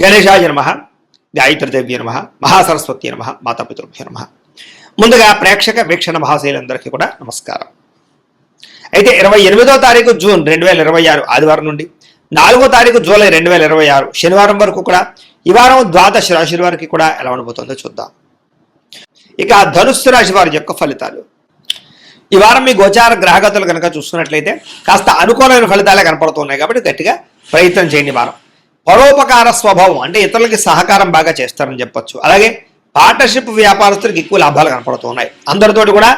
గణేశాయ నమః, గాయత్రీదేవ్య నమః, మహాసరస్వతి నమః, మాతాపితృభ్యో నమః. ముందుగా ప్రేక్షక వీక్షణ మహాశైలందరికీ కూడా నమస్కారం. అయితే 28వ తారీఖు జూన్ 2026 ఆదివారం నుండి 4వ తారీఖు జూలై 2026 శనివారం వరకు కూడా ఈ వారం ద్వాదశ రాశుల వారికి కూడా ఎలా ఉండబోతుందో చూద్దాం. ఇక ధనుస్సు రాశి వారి యొక్క ఫలితాలు. ఈ వారం మీ గోచార గ్రహగతులు కనుక చూసుకున్నట్లయితే కాస్త అనుకూలమైన ఫలితాలే కనపడుతున్నాయి కాబట్టి గట్టిగా ప్రయత్నం చేయండి. వారం పరోపకార స్వభావం అంటే ఇతరులకి సహకారం బాగా చేస్తారని చెప్పొచ్చు. అలాగే పార్ట్నర్షిప్ వ్యాపారస్తులకు ఎక్కువ లాభాలు కనపడుతున్నాయి. అందరితోటి కూడా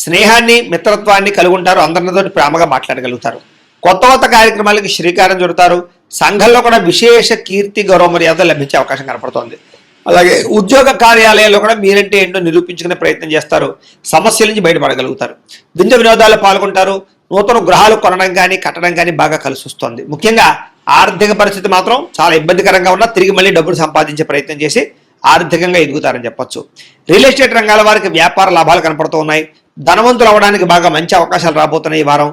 స్నేహాన్ని మిత్రత్వాన్ని కలిగి ఉంటారు. అందరితో ప్రేమగా మాట్లాడగలుగుతారు. కొత్త కొత్త కార్యక్రమాలకి శ్రీకారం చుడతారు. సంఘంలో కూడా విశేష కీర్తి గౌరవ మర్యాద లభించే అవకాశం కనపడుతోంది. అలాగే ఉద్యోగ కార్యాలయాల్లో కూడా మీరంటే ఏంటో నిరూపించుకునే ప్రయత్నం చేస్తారు. సమస్యల నుంచి బయటపడగలుగుతారు. విందు వినోదాల్లో పాల్గొంటారు. నూతన గృహాలు కొనడం కానీ కట్టడం కానీ బాగా కలిసి వస్తుంది. ముఖ్యంగా ఆర్థిక పరిస్థితి మాత్రం చాలా ఇబ్బందికరంగా ఉన్నా తిరిగి మళ్ళీ డబ్బులు సంపాదించే ప్రయత్నం చేసి ఆర్థికంగా ఎదుగుతారని చెప్పొచ్చు. రియల్ ఎస్టేట్ రంగాల వారికి వ్యాపార లాభాలు కనపడుతూ ఉన్నాయి. ధనవంతులు అవ్వడానికి బాగా మంచి అవకాశాలు రాబోతున్నాయి. ఈ వారం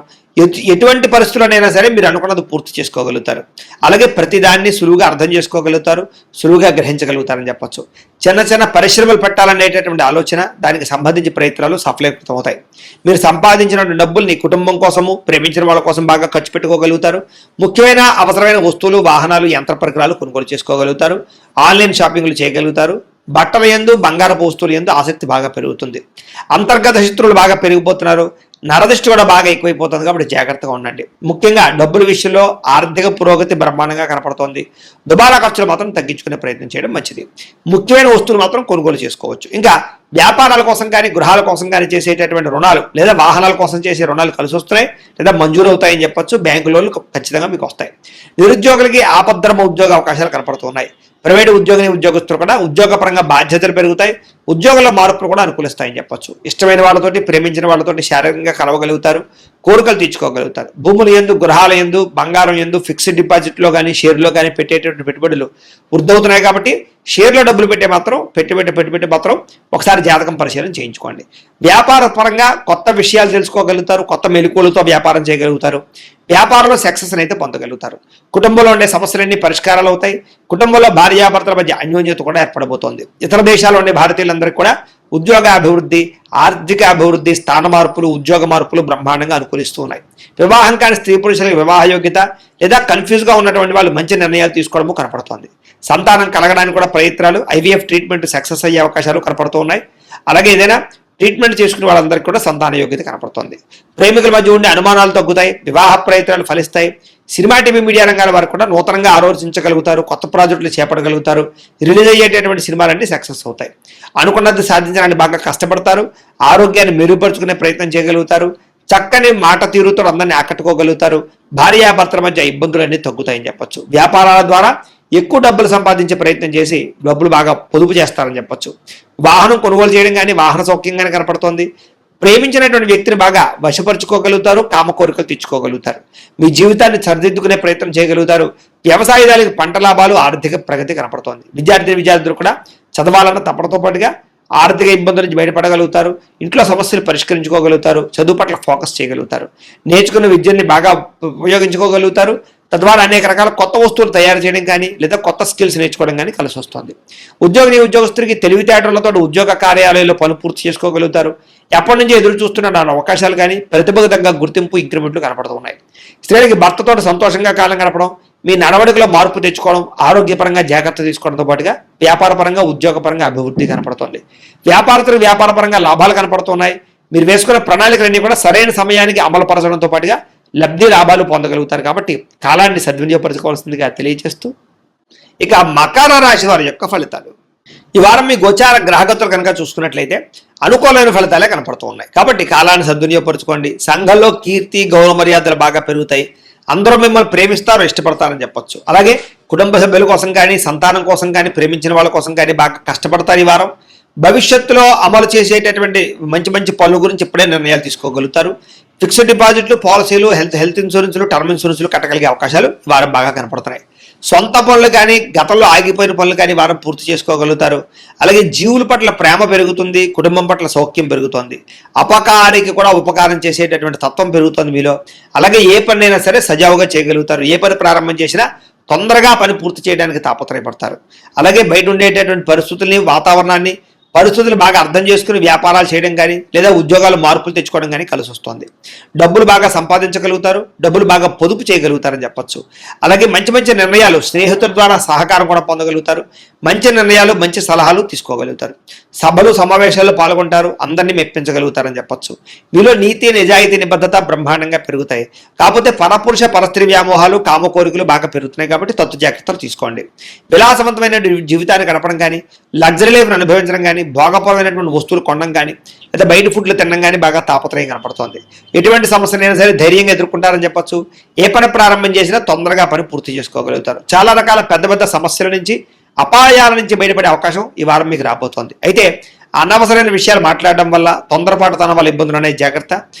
ఎటువంటి పరిస్థితుల్లోనైనా సరే మీరు అనుకున్నది పూర్తి చేసుకోగలుగుతారు. అలాగే ప్రతిదాన్ని సులువుగా అర్థం చేసుకోగలుగుతారు, సులువుగా గ్రహించగలుగుతారని చెప్పొచ్చు. చిన్న చిన్న పరిశ్రమలు పెట్టాలనేటటువంటి ఆలోచన, దానికి సంబంధించి ప్రయత్నాలు సఫలీకృతం అవుతాయి. మీరు సంపాదించిన డబ్బుల్ని కుటుంబం కోసము, ప్రేమించిన వాళ్ళ కోసం బాగా ఖర్చు పెట్టుకోగలుగుతారు. ముఖ్యమైన అవసరమైన వస్తువులు, వాహనాలు, యంత్ర పరికరాలు కొనుగోలు చేసుకోగలుగుతారు. ఆన్లైన్ షాపింగ్లు చేయగలుగుతారు. బట్టల యందు, బంగారపు వస్తువుల యందు ఆసక్తి బాగా పెరుగుతుంది. అంతర్గత శత్రువులు బాగా పెరిగిపోతున్నారు. నరదృష్టి కూడా బాగా ఎక్కువైపోతుంది కాబట్టి జాగ్రత్తగా ఉండండి. ముఖ్యంగా డబ్బుల విషయంలో ఆర్థిక పురోగతి బ్రహ్మాండంగా కనపడుతోంది. దుబారా ఖర్చులు మాత్రం తగ్గించుకునే ప్రయత్నం చేయడం మంచిది. ముఖ్యమైన వస్తువులు మాత్రం కొనుగోలు చేసుకోవచ్చు. ఇంకా వ్యాపారాల కోసం కానీ గృహాల కోసం కానీ చేసేటటువంటి రుణాలు లేదా వాహనాల కోసం చేసే రుణాలు కలిసి వస్తున్నాయి లేదా మంజూరు అవుతాయని చెప్పొచ్చు. బ్యాంకు లోన్లు ఖచ్చితంగా మీకు వస్తాయి. నిరుద్యోగులకి ఆపద్రమ ఉద్యోగ అవకాశాలు కనపడుతున్నాయి. ప్రైవేటు ఉద్యోగస్తులు కూడా ఉద్యోగపరంగా బాధ్యతలు పెరుగుతాయి. ఉద్యోగంలో మార్పులు కూడా అనుకూలిస్తాయని చెప్పొచ్చు. ఇష్టమైన వాళ్ళతోటి, ప్రేమించిన వాళ్ళతోటి శారీరకంగా కలవగలుగుతారు. కోరికలు తీర్చుకోగలుగుతారు. భూముల యందు, గృహాల యందు, బంగారం యందు, ఫిక్స్డ్ డిపాజిట్లో కానీ షేర్లో కానీ పెట్టేటటువంటి పెట్టుబడులు వృద్ధవుతున్నాయి కాబట్టి షేర్లో డబ్బులు పెట్టి మాత్రం ఒకసారి జాతకం పరిశీలన చేయించుకోండి. వ్యాపార పరంగా కొత్త విషయాలు తెలుసుకోగలుగుతారు. కొత్త మెలకువలతో వ్యాపారం చేయగలుగుతారు. వ్యాపారంలో సక్సెస్ అయితే పొందగలుగుతారు. కుటుంబంలో ఉండే సమస్యలన్నీ పరిష్కారాలు అవుతాయి. కుటుంబంలో భార్యాభర్తల మధ్య అన్యోన్యత కూడా ఏర్పడబోతోంది. ఇతర దేశాల్లో ఉండే భారతీయులందరికీ కూడా ఉద్యోగ అభివృద్ధి, ఆర్థిక అభివృద్ధి, స్థాన మార్పులు, ఉద్యోగ మార్పులు బ్రహ్మాండంగా అనుకూలిస్తూ ఉన్నాయి. వివాహం కాని స్త్రీ పురుషులకు వివాహ యోగ్యత లేదా కన్ఫ్యూజ్గా ఉన్నటువంటి వాళ్ళు మంచి నిర్ణయాలు తీసుకోవడము కనపడుతోంది. సంతానం కలగడానికి కూడా ప్రయత్నాలు, ఐవీఎఫ్ ట్రీట్మెంట్ సక్సెస్ అయ్యే అవకాశాలు కనపడుతూ ఉన్నాయి. అలాగే ఏదైనా ట్రీట్మెంట్ చేసుకునే వాళ్ళందరికీ కూడా సంతాన యోగ్యత కనపడుతుంది. ప్రేమికుల మధ్య ఉండే అనుమానాలు తగ్గుతాయి. వివాహ ప్రయత్నాలు ఫలిస్తాయి. సినిమా, టీవీ, మీడియా రంగాల వారు కూడా నూతనంగా ఆలోచించగలుగుతారు. కొత్త ప్రాజెక్టులు చేపట్టగలుగుతారు. రిలీజ్ అయ్యేటటువంటి సినిమాలన్నీ సక్సెస్ అవుతాయి. అనుకున్నది సాధించడానికి బాగా కష్టపడతారు. ఆరోగ్యాన్ని మెరుగుపరుచుకునే ప్రయత్నం చేయగలుగుతారు. చక్కని మాట తీరుతో అందరినీ ఆకట్టుకోగలుగుతారు. భార్యాభర్తల మధ్య ఇబ్బందులన్నీ తగ్గుతాయని చెప్పొచ్చు. వ్యాపారాల ద్వారా ఎక్కువ డబ్బులు సంపాదించే ప్రయత్నం చేసి డబ్బులు బాగా పొదుపు చేస్తారని చెప్పొచ్చు. వాహనం కొనుగోలు చేయడం కానీ వాహన సౌఖ్యం కానీ కనపడుతోంది. ప్రేమించినటువంటి వ్యక్తిని బాగా వశపరుచుకోగలుగుతారు. కామ కోరికలు తెచ్చుకోగలుగుతారు. మీ జీవితాన్ని సరిదిద్దుకునే ప్రయత్నం చేయగలుగుతారు. వ్యవసాయదారులకు పంట లాభాలు, ఆర్థిక ప్రగతి కనపడుతోంది. విద్యార్థులు కూడా చదవాలన్న తప్పడంతో పాటుగా ఆర్థిక ఇబ్బందుల నుంచి బయటపడగలుగుతారు. ఇంట్లో సమస్యలు పరిష్కరించుకోగలుగుతారు. చదువు పట్ల ఫోకస్ చేయగలుగుతారు. నేర్చుకున్న విద్యని బాగా ఉపయోగించుకోగలుగుతారు. తద్వారా అనేక రకాల కొత్త వస్తువులు తయారు చేయడం కానీ లేదా కొత్త స్కిల్స్ నేర్చుకోవడం కానీ కలిసి వస్తుంది. ఉద్యోగస్తుడికి తెలివితేటలతో ఉద్యోగ కార్యాలయంలో పనులు పూర్తి చేసుకోగలుగుతారు. ఎప్పటి నుంచి ఎదురు చూస్తున్న అవకాశాలు కానీ ప్రతిభకు తగ్గ గుర్తింపు, ఇంక్రిమెంట్లు కనపడుతున్నాయి. స్త్రీలకి భర్తతో సంతోషంగా కాలం గడపడం, మీ నడవడికలో మార్పు తెచ్చుకోవడం, ఆరోగ్యపరంగా జాగ్రత్త తీసుకోవడంతో పాటుగా వ్యాపారపరంగా, ఉద్యోగపరంగా అభివృద్ధి కనపడుతుంది. వ్యాపారస్తులకు వ్యాపారపరంగా లాభాలు కనపడుతున్నాయి. మీరు వేసుకున్న ప్రణాళికలన్నీ కూడా సరైన సమయానికి అమలు పరచడంతో పాటుగా లబ్ధి లాభాలు పొందగలుగుతారు. కాబట్టి కాలాన్ని సద్వినియోగపరచుకోవాల్సిందిగా తెలియజేస్తూ ఇక మకర రాశి వారి యొక్క ఫలితాలు. ఈ వారం మీ గోచార గ్రహగతులు కనుక చూసుకున్నట్లయితే అనుకూలమైన ఫలితాలే కనపడుతూ ఉన్నాయి. కాబట్టి కాలాన్ని సద్వినియోగపరచుకోండి. సంఘంలో కీర్తి గౌరవ మర్యాదలు బాగా పెరుగుతాయి. అందరూ మిమ్మల్ని ప్రేమిస్తారు, ఇష్టపడతారని చెప్పొచ్చు. అలాగే కుటుంబ సభ్యుల కోసం కానీ, సంతానం కోసం కానీ, ప్రేమించిన వాళ్ళ కోసం కానీ బాగా కష్టపడతారు. ఈ వారం భవిష్యత్తులో అమలు చేసేటటువంటి మంచి పనుల గురించి ఇప్పుడే నిర్ణయాలు తీసుకోగలుగుతారు. ఫిక్స్డ్ డిపాజిట్లు, పాలసీలు, హెల్త్ ఇన్సూరెన్స్లు, టర్మ్ ఇన్సూరెన్స్లు కట్టగలిగే అవకాశాలు వారం బాగా కనపడుతున్నాయి. సొంత పనులు కానీ గతంలో ఆగిపోయిన పనులు కానీ వారం పూర్తి చేసుకోగలుగుతారు. అలాగే జీవుల పట్ల ప్రేమ పెరుగుతుంది. కుటుంబం పట్ల సౌఖ్యం పెరుగుతుంది. అపకారికి కూడా ఉపకారం చేసేటటువంటి తత్వం పెరుగుతుంది మీలో. అలాగే ఏ పనైనా సరే సజావుగా చేయగలుగుతారు. ఏ పని ప్రారంభం చేసినా తొందరగా పని పూర్తి చేయడానికి తాపత్రయపడతారు. అలాగే బయట ఉండేటటువంటి పరిస్థితుల్ని, వాతావరణాన్ని, పరిస్థితులు బాగా అర్థం చేసుకుని వ్యాపారాలు చేయడం కానీ లేదా ఉద్యోగాలు మార్పులు తెచ్చుకోవడం కానీ కలిసి వస్తుంది. డబ్బులు బాగా సంపాదించగలుగుతారు, డబ్బులు బాగా పొదుపు చేయగలుగుతారని చెప్పొచ్చు. అలాగే మంచి మంచి నిర్ణయాలు, స్నేహితుల ద్వారా సహకారం కూడా పొందగలుగుతారు. మంచి నిర్ణయాలు, మంచి సలహాలు తీసుకోగలుగుతారు. సభలు, సమావేశాల్లో పాల్గొంటారు, అందరినీ మెప్పించగలుగుతారని చెప్పొచ్చు. మీలో నీతి, నిజాయితీ, నిబద్ధత బ్రహ్మాండంగా పెరుగుతాయి. కాకపోతే పరపురుష పరస్త్రీ వ్యామోహాలు, కామ కోరికలు బాగా పెరుగుతున్నాయి కాబట్టి తత్తు జాగ్రత్తలు తీసుకోండి. విలాసవంతమైన జీవితాన్ని గడపడం కానీ, లగ్జరీ లైఫ్ను అనుభవించడం కానీ, భోగపరమైనటువంటి వస్తువులు కొనడం కానీ లేదా బయట ఫుడ్లు తినడం కానీ బాగా తాపత్రయం కనపడుతోంది. ఎటువంటి సమస్యనైనా సరే ధైర్యంగా ఎదుర్కొంటారని చెప్పొచ్చు. ఏ పని ప్రారంభం చేసినా తొందరగా పని పూర్తి చేసుకోగలుగుతారు. చాలా రకాల పెద్ద పెద్ద సమస్యల నుంచి, అపాయాల నుంచి బయటపడే అవకాశం ఈ వారం మీకు రాబోతోంది. అయితే అనవసరమైన విషయాలు మాట్లాడడం వల్ల, తొందరపాటుతనం వల్ల ఇబ్బందులు అనేవి జాగ్రత్త.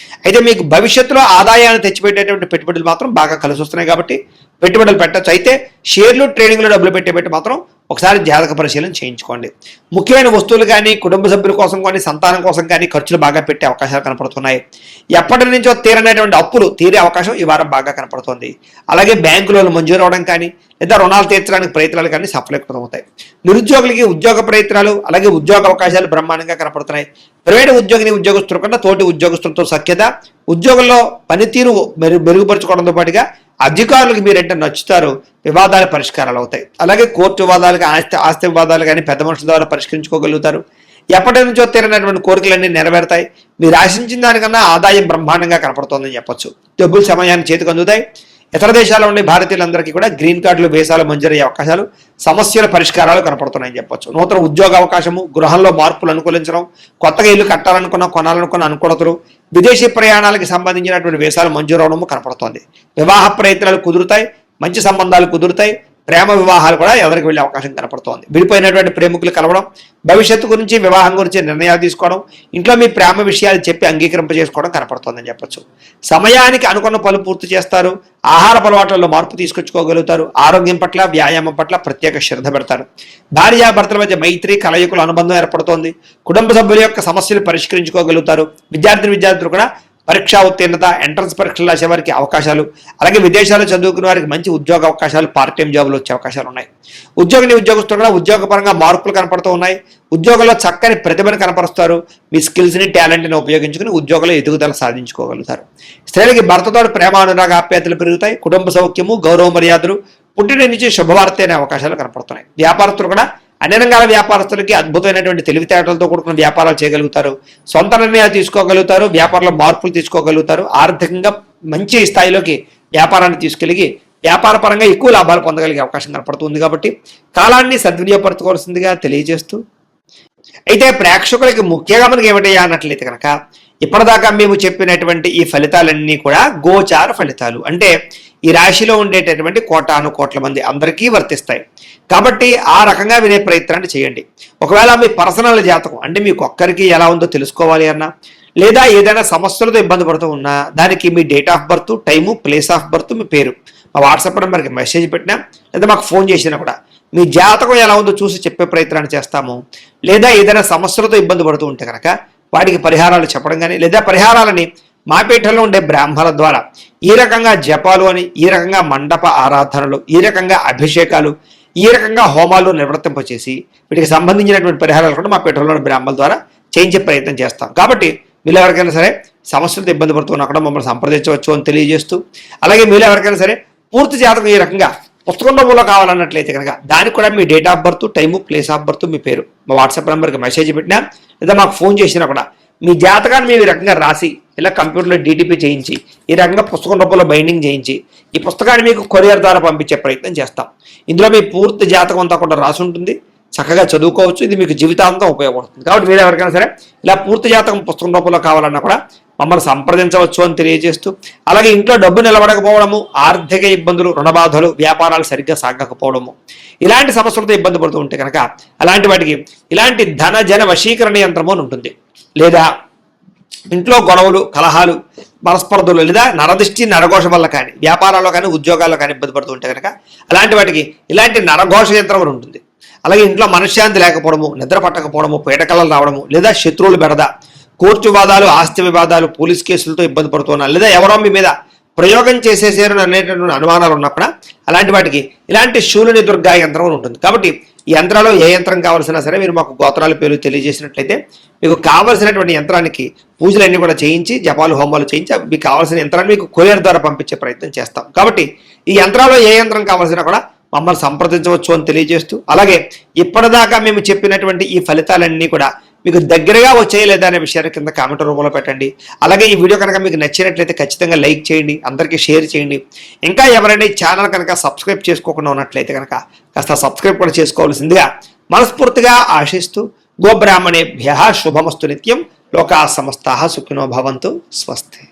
అయితే మీకు భవిష్యత్తులో ఆదాయాన్ని తెచ్చిపెట్టేటువంటి పెట్టుబడులు మాత్రం బాగా కలిసి వస్తున్నాయి కాబట్టి పెట్టుబడులు పెట్టచ్చు. అయితే షేర్లు, ట్రేడింగ్లో డబ్బులు పెట్టేబెట్టి మాత్రం ఒకసారి జాతక పరిశీలన చేయించుకోండి. ముఖ్యమైన వస్తువులు కానీ, కుటుంబ సభ్యుల కోసం కానీ, సంతానం కోసం కానీ ఖర్చులు బాగా పెట్టే అవకాశాలు కనపడుతున్నాయి. ఎప్పటి నుంచో తీరనేటువంటి అప్పులు తీరే అవకాశం ఈ వారం బాగా కనపడుతుంది. అలాగే బ్యాంకులో మంజూరు అవడం కానీ లేదా రుణాలు తీర్చడానికి ప్రయత్నాలు కానీ సఫలీకృతమవుతాయి. నిరుద్యోగులకి ఉద్యోగ ప్రయత్నాలు, అలాగే ఉద్యోగ అవకాశాలు బ్రహ్మాండంగా కనపడుతున్నాయి. ప్రైవేటు ఉద్యోగిని, ఉద్యోగస్తుల కన్నా తోటి ఉద్యోగస్తులతో సఖ్యత, ఉద్యోగంలో పనితీరు మెరుగుపరుచుకోవడంతో పాటుగా అధికారులకు మీరంటే నచ్చుతారు. వివాదాల పరిష్కారాలు అవుతాయి. అలాగే కోర్టు వివాదాలు, ఆస్తి వివాదాలు కానీ పెద్ద మనుషుల ద్వారా పరిష్కరించుకోగలుగుతారు. ఎప్పటి నుంచో తీరనటువంటి కోరికలన్నీ నెరవేరుతాయి. మీరు ఆశించిన దానికన్నా ఆదాయం బ్రహ్మాండంగా కనపడుతోందని చెప్పొచ్చు. డబ్బులు సమయాన్ని చేతికి అందుతాయి. ఇతర దేశాల్లో ఉండే భారతీయులందరికీ కూడా గ్రీన్ కార్డులు, వీసాలు మంజూరయ్యే అవకాశాలు, సమస్యల పరిష్కారాలు కనపడుతున్నాయని చెప్పొచ్చు. నూతన ఉద్యోగ అవకాశము, గృహంలో మార్పులు అనుకూలించడం, కొత్తగా ఇల్లు కట్టాలనుకున్న, కొనాలనుకున్న అనుకూలతలు, విదేశీ ప్రయాణాలకు సంబంధించినటువంటి వీసాలు మంజూరు అవడము కనపడుతోంది. వివాహ ప్రయత్నాలు కుదురుతాయి, మంచి సంబంధాలు కుదురుతాయి. ప్రేమ వివాహాలు కూడా ఎవరికి వెళ్ళే అవకాశం కనపడుతోంది. విడిపోయినటువంటి ప్రేమికులు కలవడం, భవిష్యత్తు గురించి, వివాహం గురించి నిర్ణయాలు తీసుకోవడం, ఇంట్లో మీ ప్రేమ విషయాలు చెప్పి అంగీకరింపజేసుకోవడం కనపడుతోందని చెప్పొచ్చు. సమయానికి అనుకున్న పనులు పూర్తి చేస్తారు. ఆహార అలవాట్లలో మార్పు తీసుకొచ్చుకోగలుగుతారు. ఆరోగ్యం పట్ల, వ్యాయామం పట్ల ప్రత్యేక శ్రద్ధ పెడతారు. భార్యాభర్తల మధ్య మైత్రి, కలయికల అనుబంధం ఏర్పడుతోంది. కుటుంబ సభ్యుల యొక్క సమస్యలు పరిష్కరించుకోగలుగుతారు. విద్యార్థులు కూడా పరీక్షా ఉత్తీర్ణత, ఎంట్రన్స్ పరీక్షలు రాసే వారికి అవకాశాలు, అలాగే విదేశాల్లో చదువుకునే వారికి మంచి ఉద్యోగ అవకాశాలు, పార్ట్ టైం జాబులు వచ్చే అవకాశాలు ఉన్నాయి. ఉద్యోగస్తులు కూడా ఉద్యోగపరంగా మార్పులు కనపడుతూ ఉన్నాయి. ఉద్యోగంలో చక్కని ప్రతిభను కనపరుస్తారు. మీ స్కిల్స్ని, టాలెంట్ని ఉపయోగించుకుని ఉద్యోగంలో ఎదుగుదల సాధించుకోగలుగుతారు. స్త్రీలకి భర్తతో ప్రేమ, అనురాగ, ఆప్యాయతలు పెరుగుతాయి. కుటుంబ సౌఖ్యము, గౌరవ మర్యాదలు, పుట్టిన నుంచి శుభవార్త అనే అవకాశాలు కనపడుతున్నాయి. వ్యాపారస్తులు కూడా అన్ని రంగాల వ్యాపారస్తులకి అద్భుతమైనటువంటి తెలివితేటలతో కూడుకున్న వ్యాపారాలు చేయగలుగుతారు. సొంత నిర్ణయాలు తీసుకోగలుగుతారు. వ్యాపారంలో మార్పులు తీసుకోగలుగుతారు. ఆర్థికంగా మంచి స్థాయిలోకి వ్యాపారాన్ని తీసుకెళ్ళి వ్యాపార పరంగా ఎక్కువ లాభాలు పొందగలిగే అవకాశం కనపడుతుంది. కాబట్టి కాలాన్ని సద్వినియోగపరచుకోవాల్సిందిగా తెలియజేస్తూ, అయితే ప్రేక్షకులకి ముఖ్యంగా మనకి ఏమిటయ్యా అన్నట్లయితే కనుక ఇప్పటిదాకా మేము చెప్పినటువంటి ఈ ఫలితాలన్నీ కూడా గోచార ఫలితాలు. అంటే ఈ రాశిలో ఉండేటటువంటి కోటాను కోట్ల మంది అందరికీ వర్తిస్తాయి. కాబట్టి ఆ రకంగా వినే ప్రయత్నాన్ని చేయండి. ఒకవేళ మీ పర్సనల్ జాతకం అంటే మీకు ఒక్కరికి ఎలా ఉందో తెలుసుకోవాలి అన్నా, లేదా ఏదైనా సమస్యలతో ఇబ్బంది పడుతూ ఉన్నా దానికి మీ date of birth, time, place of birth, మీ పేరు మా వాట్సాప్ నెంబర్కి మెసేజ్ పెట్టినా లేదా మాకు ఫోన్ చేసినా కూడా మీ జాతకం ఎలా ఉందో చూసి చెప్పే ప్రయత్నాన్ని చేస్తాము. లేదా ఏదైనా సమస్యలతో ఇబ్బంది పడుతూ ఉంటే కనుక వాటికి పరిహారాలు చెప్పడం కానీ, లేదా పరిహారాలని మా పీఠంలో ఉండే బ్రాహ్మణుల ద్వారా ఈ రకంగా జపాలు అని, ఈ రకంగా మండప ఆరాధనలు, ఈ రకంగా అభిషేకాలు, ఈ రకంగా హోమాలు నిర్వర్తింపచేసి వీటికి సంబంధించినటువంటి పరిహారాలు కూడా మా పీఠంలోని బ్రాహ్మణుల ద్వారా చేయించే ప్రయత్నం చేస్తాం. కాబట్టి మీరు ఎవరికైనా సరే సమస్యలతో ఇబ్బంది పడుతున్నా కూడా మమ్మల్ని సంప్రదించవచ్చు అని తెలియజేస్తూ, అలాగే మీరు ఎవరికైనా సరే పూర్తి జాతకం ఈ రకంగా పుస్తకం రూపంలో కావాలన్నట్లయితే కనుక దానికి కూడా మీ date of birth, time, place of birth, మీ పేరు మా వాట్సాప్ నెంబర్కి మెసేజ్ పెట్టినా లేదా మాకు ఫోన్ చేసినా కూడా మీ జాతకాన్ని మేము ఈ రకంగా రాసి ఇలా కంప్యూటర్లో డీటీపీ చేయించి ఈ రకంగా పుస్తకం రూపంలో బైండింగ్ చేయించి ఈ పుస్తకాన్ని మీకు కొరియర్ ద్వారా పంపించే ప్రయత్నం చేస్తాం. ఇందులో మీ పూర్తి జాతకం అంతా కూడా రాసి ఉంటుంది. చక్కగా చదువుకోవచ్చు. ఇది మీకు జీవితాంతం ఉపయోగపడుతుంది. కాబట్టి మీరు ఎవరికైనా సరే ఇలా పూర్తి జాతకం పుస్తకం రూపంలో కావాలన్నా కూడా మమ్మల్ని సంప్రదించవచ్చు అని తెలియజేస్తూ, అలాగే ఇంట్లో డబ్బు నిలబడకపోవడము, ఆర్థిక ఇబ్బందులు, రుణబాధలు, వ్యాపారాలు సరిగ్గా సాగకపోవడము, ఇలాంటి సమస్యలతో ఇబ్బంది పడుతూ ఉంటే కనుక అలాంటి వాటికి ఇలాంటి ధన జన వశీకరణ యంత్రము అని ఉంటుంది. లేదా ఇంట్లో గొడవలు, కలహాలు, మనస్పర్ధలు, లేదా నరదృష్టి, నరఘోష వల్ల కానీ వ్యాపారాల్లో కానీ ఉద్యోగాల్లో కానీ ఇబ్బంది పడుతూ ఉంటే కనుక అలాంటి వాటికి ఇలాంటి నరఘోష యంత్రం అని ఉంటుంది. అలాగే ఇంట్లో మనశ్శాంతి లేకపోవడము, నిద్ర పట్టకపోవడము, పీడకలలు రావడము, లేదా శత్రువులు బెడద, కోర్టు వివాదాలు, ఆస్తి వివాదాలు, పోలీస్ కేసులతో ఇబ్బంది పడుతున్నా, లేదా ఎవరో మీ మీద ప్రయోగం చేసేసారు అనేటటువంటి అనుమానాలు ఉన్నప్పుడు అలాంటి వాటికి ఇలాంటి శూలిని దుర్గా యంత్రం ఉంటుంది. కాబట్టి ఈ యంత్రాలు ఏ యంత్రం కావాల్సినా సరే మీరు మాకు గోత్రాల పేర్లు తెలియజేసినట్లయితే మీకు కావాల్సినటువంటి యంత్రానికి పూజలన్నీ కూడా చేయించి జపాలు హోమాలు చేయించి మీకు కావాల్సిన యంత్రాన్ని మీకు కొరియర్ ద్వారా పంపించే ప్రయత్నం చేస్తాం. కాబట్టి ఈ యంత్రాల్లో ఏ యంత్రం కావాల్సినా కూడా మమ్మల్ని సంప్రదించవచ్చు అని తెలియజేస్తూ, అలాగే ఇప్పటిదాకా మేము చెప్పినటువంటి ఈ ఫలితాలన్నీ కూడా మీకు దగ్గరగా వచ్చాయి లేదా అనే విషయాన్ని కింద కామెంట్ రూపంలో పెట్టండి. అలాగే ఈ వీడియో కనుక మీకు నచ్చినట్లయితే ఖచ్చితంగా లైక్ చేయండి, అందరికీ షేర్ చేయండి. ఇంకా ఎవరైనా ఈ ఛానల్ కనుక సబ్స్క్రైబ్ చేసుకోకుండా ఉన్నట్లయితే కనుక కాస్త సబ్స్క్రైబ్ కూడా చేసుకోవాల్సిందిగా మనస్ఫూర్తిగా ఆశిస్తూ, గోబ్రాహ్మణేభ్యః శుభమస్తు నిత్యం, లోకా సమస్తాః సుఖినో భవంతు, స్వస్తి.